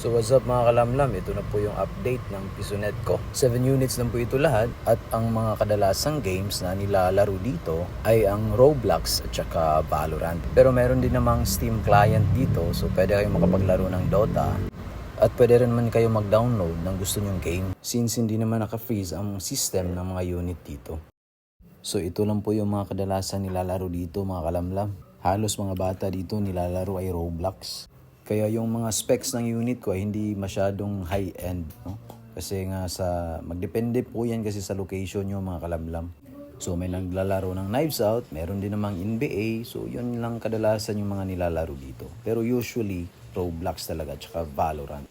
So what's up mga kalamlam, ito na po yung update ng Pisonet ko. 7 units lang po ito lahat at ang mga kadalasang games na nilalaro dito ay ang Roblox at saka Valorant. Pero meron din namang Steam client dito, so pwede kayong makapaglaro ng Dota. At pwede rin naman kayo mag-download ng gusto nyong game since hindi naman naka-freeze ang system ng mga unit dito. So ito lang po yung mga kadalasan nilalaro dito mga kalamlam. Halos mga bata dito nilalaro ay Roblox. Kaya yung mga specs ng unit ko ay hindi masyadong high-end, no? Kasi nga magdepende po yan kasi sa location yung mga kalamlam. So may naglalaro ng Knives Out, meron din namang NBA, so yun lang kadalasan yung mga nilalaro dito. Pero usually, Roblox talaga, tsaka Valorant.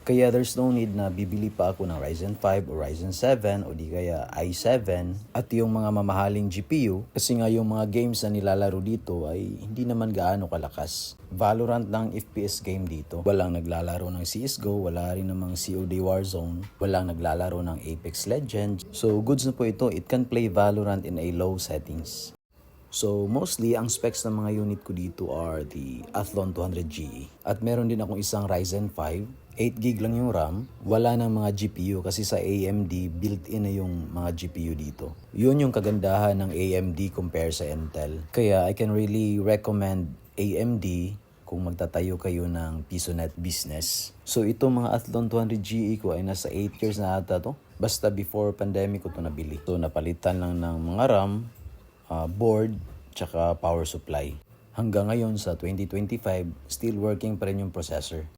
Kaya there's no need na bibili pa ako ng Ryzen 5 o Ryzen 7 o di kaya i7 at yung mga mamahaling GPU kasi nga yung mga games na nilalaro dito ay hindi naman gaano kalakas. Valorant lang FPS game dito. Walang naglalaro ng CSGO, wala rin namang COD Warzone, walang naglalaro ng Apex Legends. So goods na po ito, it can play Valorant in a low settings. So mostly ang specs ng mga unit ko dito are the Athlon 200GE. At meron din akong isang Ryzen 5, 8GB lang yung RAM, wala ng mga GPU kasi sa AMD built-in na yung mga GPU dito. Yun yung kagandahan ng AMD compare sa Intel. Kaya I can really recommend AMD kung magtatayo kayo ng Pisonet business. So itong mga Athlon 200GE ko ay nasa 8 years na ata to. Basta before pandemic ko to nabili. So napalitan lang ng mga RAM, board, tsaka power supply. Hanggang ngayon sa 2025, still working pa rin yung processor.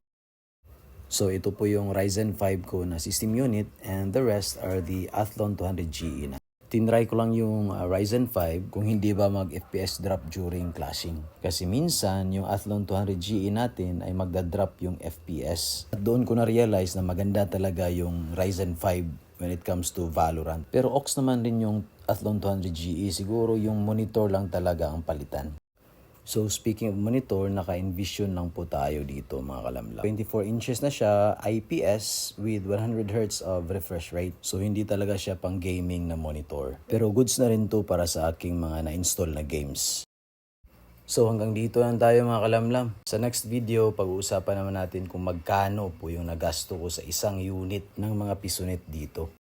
So ito po yung Ryzen 5 ko na system unit and the rest are the Athlon 200GE na. Tinry ko lang yung Ryzen 5 kung hindi ba mag-FPS drop during clashing. Kasi minsan yung Athlon 200GE natin ay magdadrop yung FPS. At doon ko na-realize na maganda talaga yung Ryzen 5 when it comes to Valorant. Pero ox naman din yung Athlon 200GE, siguro yung monitor lang talaga ang palitan. So speaking of monitor, naka-Envision lang po tayo dito mga kalamlam. 24 inches na siya, IPS with 100Hz of refresh rate. So hindi talaga siya pang gaming na monitor. Pero goods na rin to para sa aking mga na-install na games. So hanggang dito lang tayo mga kalamlam. Sa next video, pag-uusapan naman natin kung magkano po yung nagasto ko sa isang unit ng mga Pisonet dito.